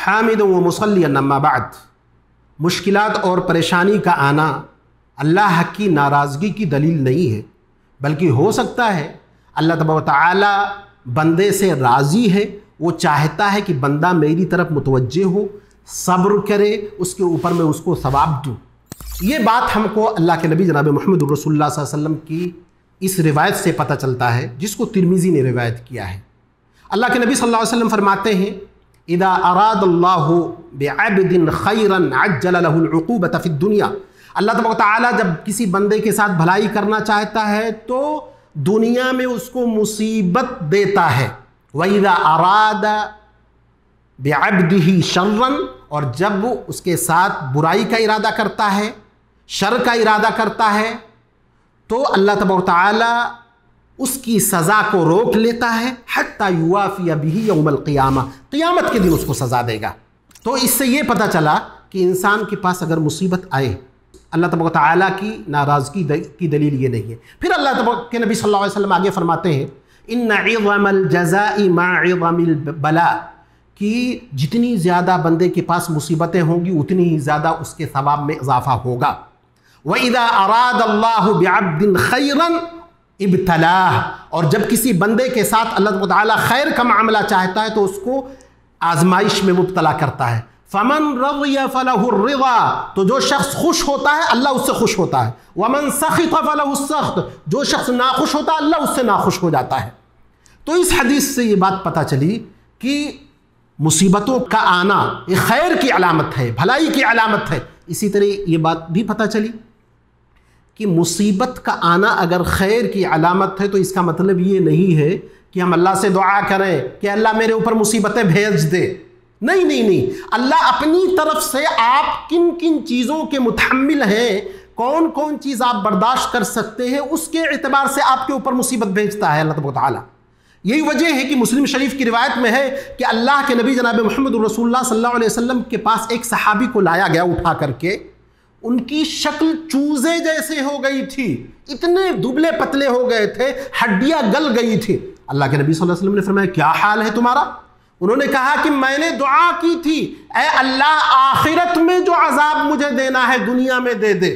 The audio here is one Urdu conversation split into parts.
حامدا و مصلیًا اما بعد، مشکلات اور پریشانی کا آنا اللہ کی ناراضگی کی دلیل نہیں ہے، بلکہ ہو سکتا ہے اللہ تبارک و تعالی بندے سے راضی ہے، وہ چاہتا ہے کہ بندہ میری طرف متوجہ ہو، صبر کرے، اس کے اوپر میں اس کو ثواب دوں۔ یہ بات ہم کو اللہ کے نبی جناب محمد رسول اللہ صلی اللہ علیہ وسلم کی اس روایت سے پتہ چلتا ہے، جس کو ترمذی نے روایت کیا ہے۔ اللہ کے نبی صلی اللہ علیہ وسلم فرماتے ہیں اذا اراد اللہ بعبد خیرا عجل له العقوبۃ فی الدنیا، اللہ تبارک و تعالیٰ جب کسی بندے کے ساتھ بھلائی کرنا چاہتا ہے تو دنیا میں اس کو مصیبت دیتا ہے۔ وَإِذَا أَرَادَ بِعَبْدِهِ شَرًّا، اور جب وہ اس کے ساتھ برائی کا ارادہ کرتا ہے، شر کا ارادہ کرتا ہے، تو اللہ تبارک و تعالیٰ اس کی سزا کو روک لیتا ہے حتی یوافی بہ یوم القیامہ، قیامت کے دن اس کو سزا دے گا۔ تو اس سے یہ پتہ چلا کہ انسان کے پاس اگر مصیبت آئے، اللہ تبارک و تعالیٰ کی ناراضگی کی دلیل یہ نہیں ہے۔ پھر اللہ تبارک کے نبی صلی اللہ علیہ وسلم آگے فرماتے ہیں ان عظم الجزاء مع عظم البلاء، کہ جتنی زیادہ بندے کے پاس مصیبتیں ہوں گی اتنی ہی زیادہ اس کے ثواب میں اضافہ ہوگا۔ وَإِذَا أَرَادَ اللَّهُ بِعَبْدٍ خَيْرًا ابتلاہ، اور جب کسی بندے کے ساتھ اللہ تعالیٰ خیر کا معاملہ چاہتا ہے تو اس کو آزمائش میں مبتلا کرتا ہے۔ فَمَنْ رَضِيَ فَلَهُ الرِّضَى، تو جو شخص خوش ہوتا ہے اللہ اس سے خوش ہوتا ہے۔ وَمَنْ سَخِطَ فَلَهُ السَّخْطُ، جو شخص ناخوش ہوتا ہے اللہ اس سے ناخوش ہو جاتا ہے۔ تو اس حدیث سے یہ بات پتہ چلی کہ مصیبتوں کا آنا یہ خیر کی علامت ہے، بھلائی کی علامت ہے۔ اسی طرح یہ بات بھی پتہ چلی کہ مصیبت کا آنا اگر خیر کی علامت ہے تو اس کا مطلب یہ نہیں ہے کہ ہم اللہ سے دعا کریں کہ اللہ میرے اوپر مصیبتیں بھیج دے۔ نہیں، اللہ اپنی طرف سے آپ کن کن چیزوں کے متحمل ہیں، کون کون چیز آپ برداشت کر سکتے ہیں، اس کے اعتبار سے آپ کے اوپر مصیبت بھیجتا ہے اللہ تبارک و تعالیٰ۔ یہی وجہ ہے کہ مسلم شریف کی روایت میں ہے کہ اللہ کے نبی جناب محمد رسول اللہ صلی اللہ علیہ وسلم کے پاس ایک صحابی کو لایا گیا اٹھا کر کے، ان کی شکل چوزے جیسے ہو گئی تھی، اتنے دبلے پتلے ہو گئے تھے، ہڈیاں گل گئی تھی۔ اللہ کے نبی صلی اللہ علیہ وسلم نے فرمایا کیا حال ہے تمہارا؟ انہوں نے کہا کہ میں نے دعا کی تھی اے اللہ آخرت میں جو عذاب مجھے دینا ہے دنیا میں دے دے۔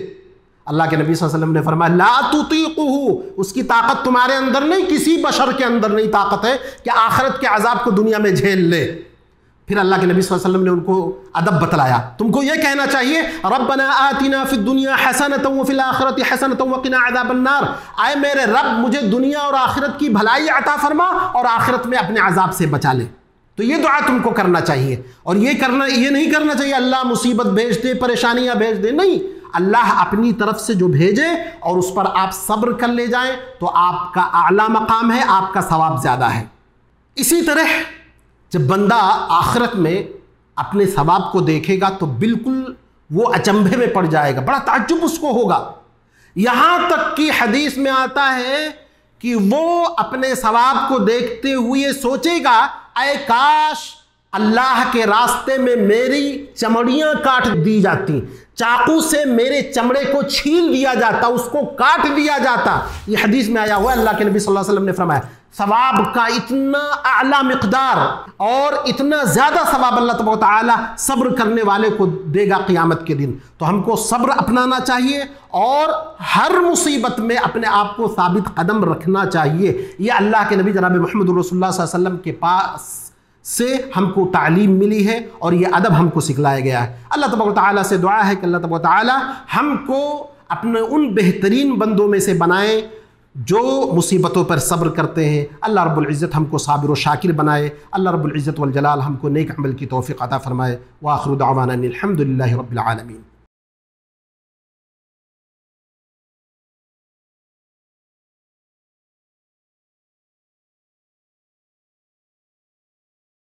اللہ کے نبی صلی اللہ علیہ وسلم نے فرمایا لا تطیقہ، اس کی طاقت تمہارے اندر نہیں، کسی بشر کے اندر نہیں طاقت ہے کہ آخرت کے عذاب کو دنیا میں جھیل لے۔ پھر اللہ کے نبی صلی اللہ علیہ وسلم نے ان کو ادب بتلایا، تم کو یہ کہنا چاہیے ربنا آتنا فی الدنیا حسنۃ وفی الآخرۃ حسنۃ وقنا عذاب النار، اے میرے رب مجھے دنیا اور آخرت کی بھلائی عطا فرما اور آخرت میں اپنے عذاب سے بچا لے۔ تو یہ دعا تم کو کرنا چاہیے، اور یہ نہیں کرنا چاہیے اللہ مصیبت بھیج دے، پریشانیاں بھیج دے، نہیں، اللہ اپنی طرف سے جو بھیجے اور اس پر آپ صبر کر لے جائیں تو آپ کا اعلیٰ مقام ہے، آپ کا ثواب زیادہ ہے۔ اسی طرح جب بندہ آخرت میں اپنے ثواب کو دیکھے گا تو بالکل وہ اچنبھے میں پڑ جائے گا، بڑا تعجب اس کو ہوگا، یہاں تک کہ حدیث میں آتا ہے کہ وہ اپنے ثواب کو دیکھتے ہوئے سوچے گا اے کاش اللہ کے راستے میں میری چمڑیاں کاٹ دی جاتی، چاقو سے میرے چمڑے کو چھیل دیا جاتا، اس کو کاٹ دیا جاتا۔ یہ حدیث میں آیا ہوا ہے، اللہ کے نبی صلی اللہ علیہ وسلم نے فرمایا ثواب کا اتنا اعلیٰ مقدار اور اتنا زیادہ ثواب اللہ تبارک و تعالیٰ صبر کرنے والے کو دے گا قیامت کے دن۔ تو ہم کو صبر اپنانا چاہیے اور ہر مصیبت میں اپنے آپ کو ثابت قدم رکھنا چاہیے۔ یہ اللہ کے نبی جناب محمد رسول اللہ صلی اللہ علیہ وسلم کے پاس سے ہم کو تعلیم ملی ہے اور یہ ادب ہم کو سکھلایا گیا ہے۔ اللہ تبارک و تعالیٰ سے دعا ہے کہ اللہ تبارک و تعالیٰ ہم کو اپنے ان بہترین بندوں میں سے بنائے جو مصیبتوں پر صبر کرتے ہیں۔ اللہ رب العزت ہم کو صابر و شاکر بنائے۔ اللہ رب العزت والجلال ہم کو نیک عمل کی توفیق عطا فرمائے۔ وآخر دعوانا ان الحمد للہ رب العالمین۔